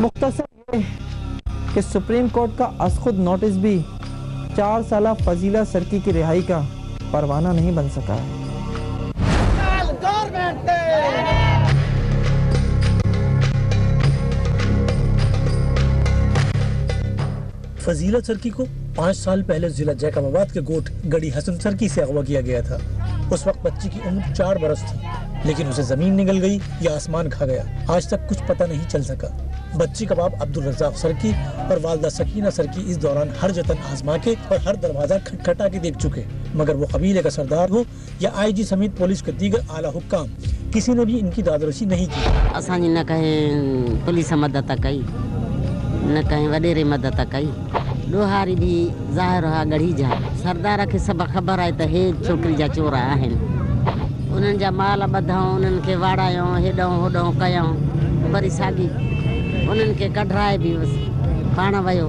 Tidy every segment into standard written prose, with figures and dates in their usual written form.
مختصر یہ کہ سپریم کورٹ کا از خود نوٹس بھی 4 سالہ فضیلہ سرکی کی رہائی کا پروانہ نہیں بن سکا. فضیلہ سرکی کو 5 سال پہلے ضلع جیکب آباد کے گوٹھ گڑی حسن سرکی سے اغوا کیا گیا تھا. اس وقت بچی کی عمر 4 برس تھی، لیکن اسے زمین نگل گئی یا آسمان کھا گیا، آج تک کچھ پتہ نہیں چل سکا. بچی کا باپ عبدالرزاق سرکی اور والدہ سکینہ سرکی اس دوران ہر جتن آزما کے اور ہر دروازہ کھٹکھٹا کے دیکھ چکے، مگر وہ قبیلے کا سردار ہو یا آئی جی سمیت پولیس کے دیگر اعلیٰ حکام، کسی نے بھی ان کی دادرسی نہیں کی. اسانی نہ کہیں پولیس مدد کئی، نہ کہیں وڈیرے مدد کئی. ڈوہاری بھی ظاہر ہوا گڑھی جا سردار کے سب خبر آئے تو ہے چھوکری جا چور آہن، انہن جا مال بدھاؤں، انہن کے واڑایوں ہیڈوں ہوڈوں کیوں، وری ساگی انہن کے کڈھرائے بھی پاڻ ويو،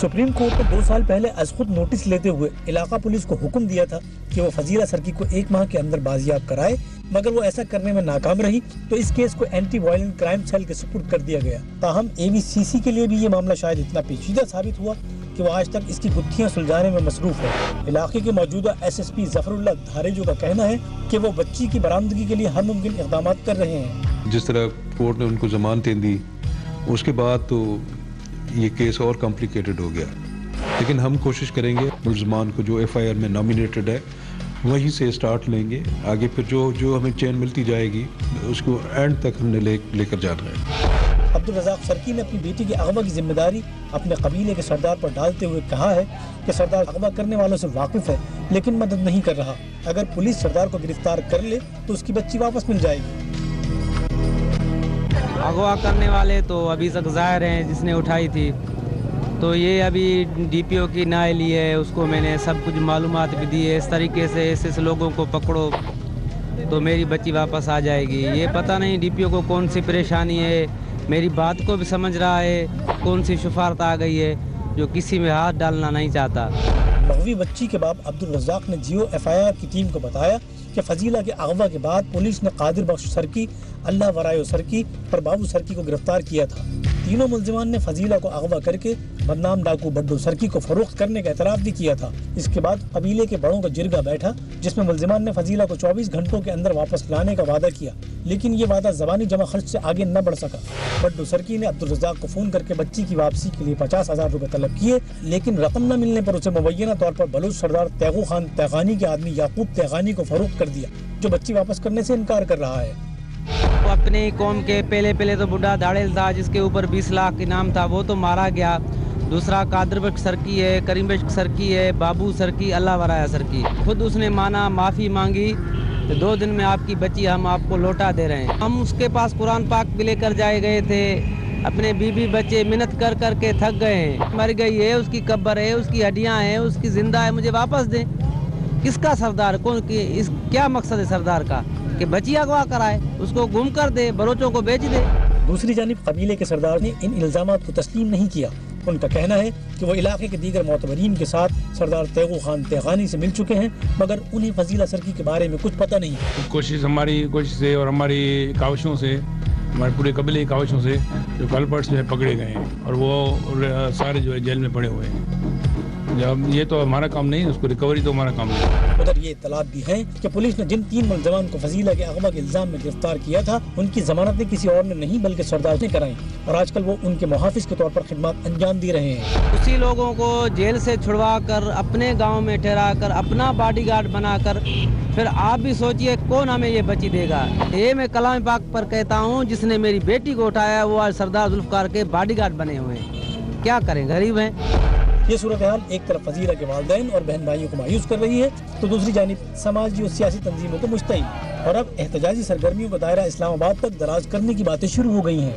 سپریم کورٹ نے 2 سال پہلے از خود نوٹس لیتے ہوئے علاقہ پولیس کو حکم دیا تھا کہ وہ فضیلہ سرکی کو 1 ماہ کے اندر بازیاب کرائے، مگر وہ ایسا کرنے میں ناکام رہی تو اس کیس کو اینٹی وائلنٹ کرائم سیل کے سپرد کر دیا گیا. تاہم AVCC کے لیے بھی یہ معاملہ شاید اتنا پیچیدہ ثابت ہوا کہ وہ آج تک اس کی گتھیاں سلجھانے میں مصروف ہے. علاقے کے موجودہ SSP ظفر اللہ دھاریجو کا کہنا ہے کہ وہ بچی کی برآمدگی کے لیے ہر ممکن اقدامات کر رہے ہیں. جس طرح کورٹ نے ان کو ضمانتیں دی، اس کے بعد تو یہ کیس اور کمپلیکیٹڈ ہو گیا، لیکن ہم کوشش کریں گے ملزمان کو جو FIR میں نامینیٹڈ ہے وہیں سے سٹارٹ لیں گے. آگے پھر جو ہمیں چین ملتی جائے گی اس کو اینڈ تک ہم نے لے کر جانا ہے. عبدالرزاق سرکی نے اپنی بیٹی کے اغوا کی ذمہ داری اپنے قبیلے کے سردار پر ڈالتے ہوئے کہا ہے کہ سردار اغوا کرنے والوں سے واقف ہے لیکن مدد نہیں کر رہا. اگر پولیس سردار کو گرفتار کر لے تو اس کی بچی واپس مل جائے گی. اغوا کرنے والے تو ابھی تک ظاہر ہیں جس نے اٹھائی تھی، تو یہ ابھی DPO کی نائے لی ہے، اس کو میں نے سب کچھ معلومات بھی دی ہے. اس طریقے سے اس لوگوں کو پکڑو تو میری بچی واپس آ جائے گی. یہ پتہ نہیں DPO کو کون سی پریشانی ہے، میری بات کو بھی سمجھ رہا ہے، کون سی شفارت آ گئی ہے جو کسی میں ہاتھ ڈالنا نہیں چاہتا. مغوی بچی کے باپ عبدالرزاق نے جیو FIR کی ٹیم کو بتایا کہ فضیلہ کے اغوا کے بعد پولیس نے قادر بخش سرکی، اللہ ورائے سرکی اور بابو سرکی کو گرفتار کیا تھا. تینوں ملزمان نے فضیلہ کو اغوا کر کے بدنام ڈاکو بڈو سرکی کو فروخت کرنے کا اعتراف بھی کیا تھا. اس کے بعد قبیلے کے بڑوں کا جرگہ بیٹھا جس میں ملزمان نے فضیلہ کو 24 گھنٹوں کے اندر واپس لانے کا وعدہ کیا، لیکن یہ وعدہ زبانی جمع خرچ سے آگے نہ بڑھ سکا. بڈو سرکی نے عبدالرزاق کو فون کر کے بچی کی واپسی کے لیے 50,000 روپے طلب کیے، لیکن رقم نہ ملنے پر اسے مبینہ طور پر بلوچ سردار تیغو خان تیغانی کے آدمی یعقوب تیغانی کو فروخت کر دیا، جو بچی واپس کرنے سے انکار کر رہا ہے. وہ اپنی قوم کے پہلے تو بڈھا دھاڑیل تھا جس کے اوپر 20 لاکھ انعام تھا، وہ تو مارا گیا. دوسرا قادر بخش سرکی ہے، کریم بخش سرکی ہے، بابو سرکی، اللہ ورایا سرکی. خود اس نے مانا، معافی مانگی، 2 دن میں آپ کی بچی ہم آپ کو لوٹا دے رہے ہیں. ہم اس کے پاس قرآن پاک بھی لے کر جائے گئے تھے، اپنے بیوی بچے منت کر کر کے تھک گئے ہیں. مر گئی ہے، اس کی قبر ہے، اس کی ہڈیاں ہیں، اس کی زندہ ہے، مجھے واپس دیں. کس کا سردار کون کی کیا مقصد ہے سردار کا کہ بچی اغوا کرائے، اس کو گم کر دے، بلوچوں کو بیچ دے. دوسری جانب قبیلے کے سردار نے ان الزامات کو تسلیم نہیں کیا. ان کا کہنا ہے کہ وہ علاقے کے دیگر معتبرین کے ساتھ سردار تیغو خان تیغانی سے مل چکے ہیں، مگر انہیں فضیلہ سرکی کے بارے میں کچھ پتہ نہیں. ہماری کوشش سے اور ہماری کاوشوں سے، ہمارے پورے قبیلے کی کاوشوں سے جو کلپرٹس جو ہے پکڑے گئے ہیں اور وہ سارے جو ہے جیل میں پڑے ہوئے ہیں. یہ تو ہمارا کام نہیں، اس کو ریکوری تو ہمارا کام نہیں. ادھر یہ اطلاعات بھی ہیں کہ پولیس نے جن 3 ملزمان کو فضیلہ کے اغوا کے الزام میں گرفتار کیا تھا ان کی ضمانتیں کسی اور نے نہیں بلکہ سردار نے کرائیں، اور آج کل وہ ان کے محافظ کے طور پر خدمات انجام دے رہے ہیں. اسی لوگوں کو جیل سے چھڑوا کر اپنے گاؤں میں ٹھہرا کر اپنا باڈی گارڈ بنا کر، پھر آپ بھی سوچئے کون ہمیں یہ بچی دے گا. یہ میں کلام پاک پر کہتا ہوں، جس نے میری بیٹی کو اٹھایا وہ آج سردار ذوالفقار کے باڈی گارڈ بنے ہوئے ہیں. کیا کریں، غریب ہیں. یہ صورتحال ایک طرف فضیلہ کے والدین اور بہن بھائیوں کو مایوس کر رہی ہے تو دوسری جانب سماجی اور سیاسی تنظیموں کو مشتعل. اور اب احتجاجی سرگرمیوں کا دائرہ اسلام آباد تک دراز کرنے کی باتیں شروع ہو گئی ہیں۔